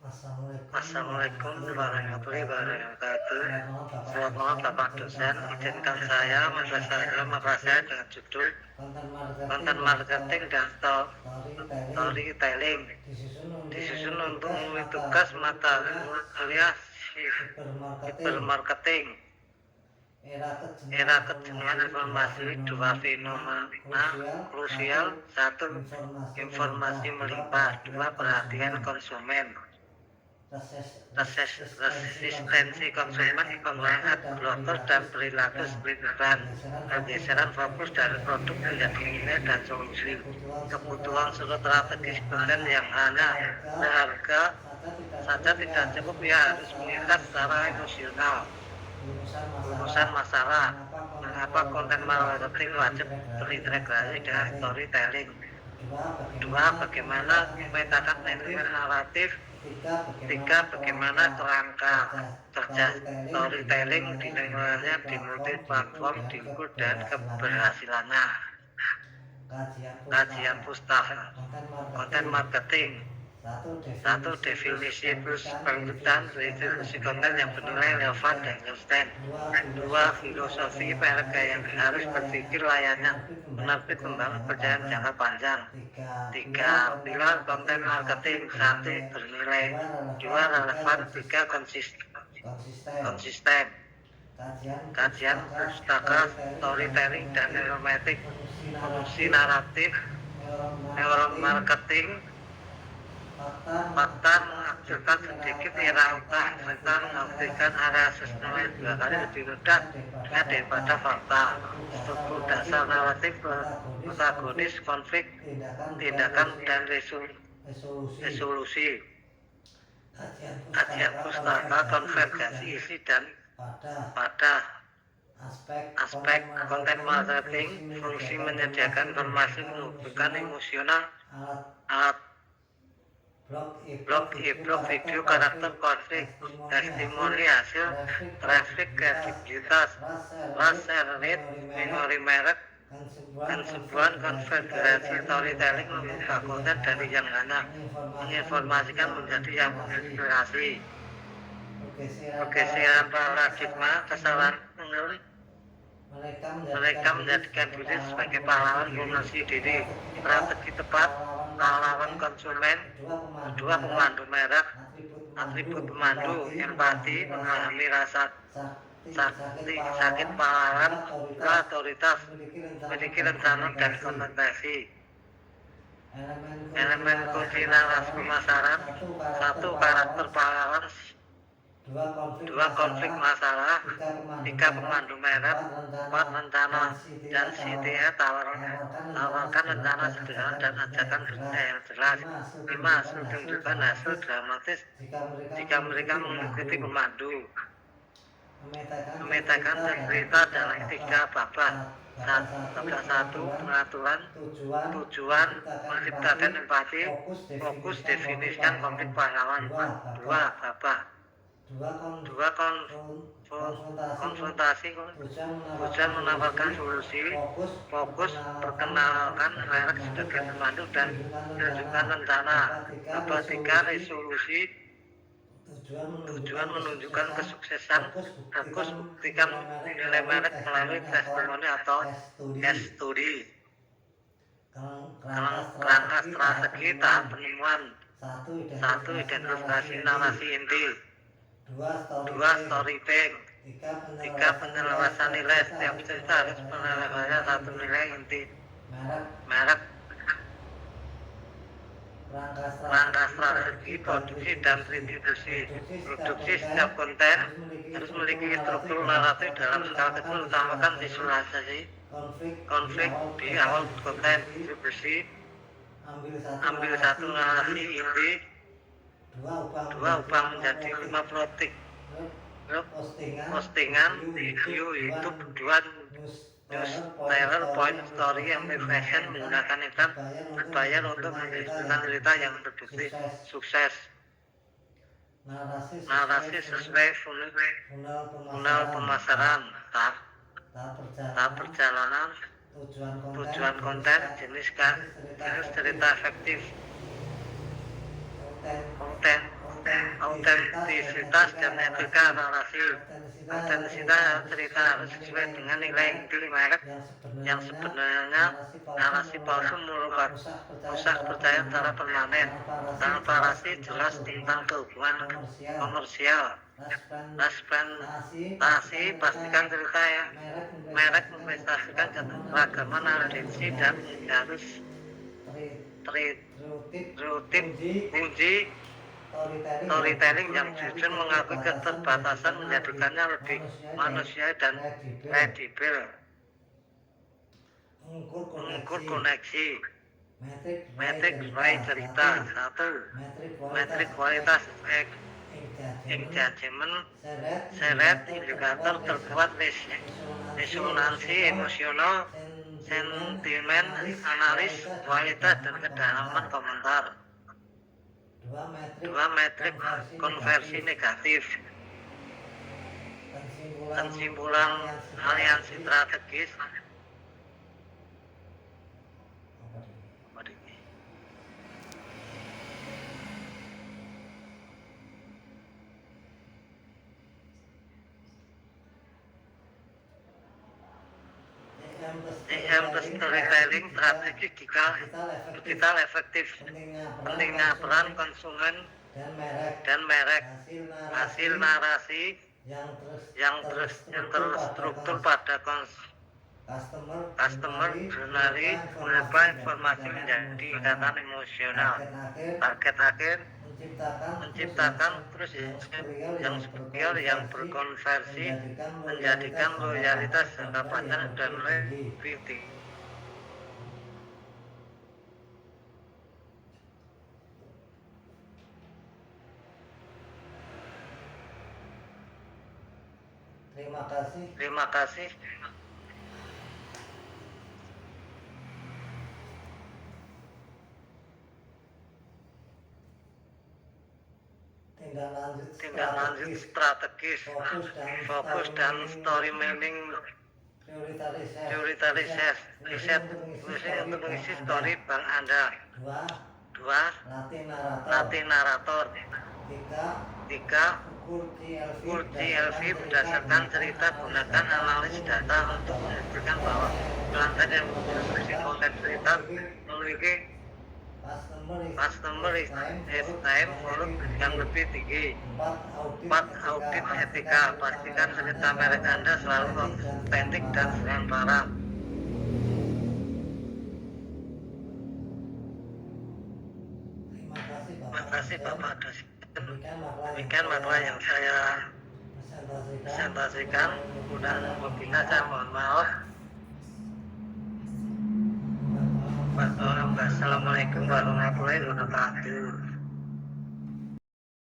Assalamualaikum warahmatullahi wabarakatuh. Selamat malam Bapak dosen. Izinkan saya membahas dengan judul konten marketing dan storytelling. Disusun untuk memenuhi tugas mata kuliah hypermarketing. Era kejenuhan informasi, dua fenomena krusial, satu informasi melimpah, dua perhatian konsumen. Resistensi konsumen, penggunaan blocker dan perilaku split-brand, pergeseran fokus dari produk menjadi nilai dan solusi, kebutuhan strategis konten yang hanya berharga saja tidak cukup, ya harus meningkat secara emosional. Rumusan masalah, mengapa konten marketing wajib terintegrasi dengan storytelling. Dua, bagaimana memetakan nilai naratif. Tiga, bagaimana kerangka kerja storytelling dinilainya di multi platform, diukur dan keberhasilannya. Kajian pustaka konten marketing. Satu, definisi plus penelitian definisi konten yang bernilai relevan dan konsisten. Dua, filosofi PLG yang harus berpikir layaknya penerbit membangun perjalanan jangka panjang. Tiga, pilar konten marketing. Satu, bernilai. Dua, relevan. Tiga, konsisten. Kajian pustaka storytelling dan neuromatik, fungsi naratif, neuromarketing. Fakta menghasilkan sedikit irautan serta menghasilkan area nilai 2 kali lebih mudah daripada fakta. Struktur dasar naratif, protagonis, konflik, tindakan, dan resolusi. Kajian pustaka konvergensi isi dan pada aspek konten marketing, fungsi menyediakan informasi, menghubungkan emosional, alat blog, e-blog, video, karakter, konflik, testimoni, hasil, traffic, kredibilitas, share rate, memori merek, dan sebuah konfigurasi storytelling membuka konten dari yang hanya menginformasikan menjadi yang menginspirasi. Pergeseran paradigma, kesalahan menurut mereka menjadikan diri sebagai pahlawan promosi diri, strategi tepat, pahlawan konsumen. Kedua, pemandu merek, atribut pemandu, empati, memahami rasa sakit pahlawan, otoritas, memiliki rencana dan konsentrasi. Elemen kunci narasi pemasaran. Satu, karakter pahlawan. Dua, konflik masalah. Tiga, pemandu merek. Empat, rencana dan CTA, tawarkan rencana sederhana dan ajakan kerja yang jelas. Lima, hasil tunjukkan hasil dramatis jika mereka mengikuti pemandu. Memetakan cerita dalam tiga babak. Babak satu, pengaturan tujuan, menciptakan empati, fokus, definisikan konflik pahlawan. Dua, babak. Dua, konsultasi, tujuan menawarkan solusi, fokus, perkenalkan merek sebagai pemandu dan tunjukkan rencana. Babak tiga, resolusi, tujuan menunjukkan kesuksesan, fokus, buktikan nilai merek melalui testimoni atau case study. Kerangka strategi tahap penemuan. Satu, identifikasi narasi inti. Dua, storytelling. Tiga, penyelesaian nilai. Setiap cerita harus menyelesaikan satu nilai inti merek. Langkah strategi produksi dan distribusi. Produksi, setiap konten harus memiliki struktur naratif dalam skala kecil, utamakan visualisasi konflik di awal konten. Distribusi, ambil satu narasi inti. Dua, ubah menjadi 5 protik postingan, video, YouTube. Dua, newsletter, point, story, amplification, menggunakan iklan berbayar untuk menceritakan cerita yang terbukti sukses. Narasi sesuai funnel pemasaran, tahap perjalanan, tujuan konten, jenis cerita efektif, konten autentisitas dan etika narasi. Autentisitas cerita harus sesuai dengan nilai inti merek yang sebenarnya. Narasi palsu merupakan rusak kepercayaan secara permanen. Transparansi jelas tentang kehubungan komersial. Transparansi pastikan cerita ya. Merek mempresentasikan keragaman audiensi dan harus tertib uji storytelling yang jujur mengakui keterbatasan menjadikannya lebih manusiawi dan kredibel. Mengukur koneksi. Metrik nilai cerita. 1. Metrik kualitas engagement. Seret indikator terkuat resonansi emosional, sentimen, analis, kualitas dan kedalaman komentar. 2. Metrik konversi negatif. Kesimpulan aliansi strategis. Storytelling strategis digital efektif. Pentingnya peran konsumen dan merek. Hasil narasi yang terstruktur pada customer journey berupa informasi menjadi ikatan emosional. Target akhir menciptakan terus yang superior yang berkonversi, menjadikan loyalitas jangka panjang dan lebih tinggi. Terima kasih. Tindak lanjut strategis, fokus dan storytelling, prioritas riset untuk mengisi story bank Anda. 2. Latih narator. 3. Ukur GLV berdasarkan cerita, gunakan analisis data untuk menunjukkan bahwa pelanggan yang mengkonsumsi konten cerita memiliki customer lifetime value yang lebih tinggi. 4. Audit etika. Pastikan cerita merek Anda selalu autentik dan transparan. Terima kasih Bapak Dosen. Demikian materi yang saya presentasikan. Mudah apabila saya mohon maaf. Wassalamualaikum warahmatullahi wabarakatuh.